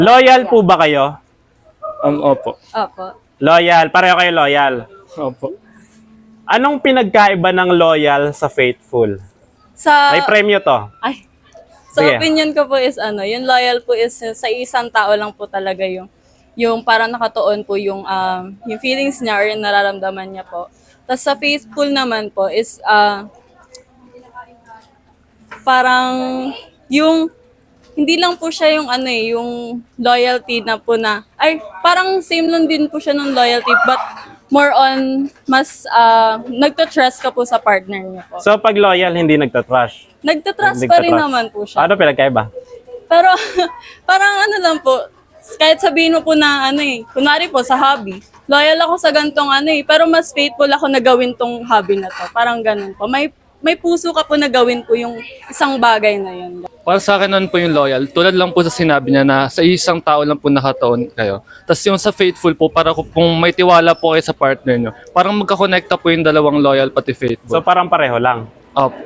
Loyal po ba kayo? Opo. Opo. Loyal. Pareho kayo loyal. Opo. Anong pinagkaiba ng loyal sa faithful? Sa, May premyo to. ay, sa Sige. opinion ko po is yung loyal po is sa isang tao lang po talaga yung parang nakatuon po yung feelings niya or yung nararamdaman niya po. Tapos sa faithful naman po is parang yung hindi lang po siya yung yung loyalty na po na, ay, parang same lang din po siya ng loyalty, but more on, mas nagtatrust ka po sa partner niya po. So pag loyal, hindi nagtatrash. Nagtatrust pa rin naman po siya. Ano pinagkaiba? Pero, parang lang po, kahit sabihin mo po na kunwari po sa hobby, loyal ako sa gantong pero mas faithful ako na gawin tong hobby na to. Parang ganun po. May puso ka po na gawin po yung isang bagay na yun. Para sa akin naman po yung loyal, tulad lang po sa sinabi niya na sa isang tao lang po nakataon kayo. Tapos yung sa faithful po, para kung may tiwala po kayo sa partner nyo, parang magkakonekta po yung dalawang loyal pati faithful. So parang pareho lang. Opo.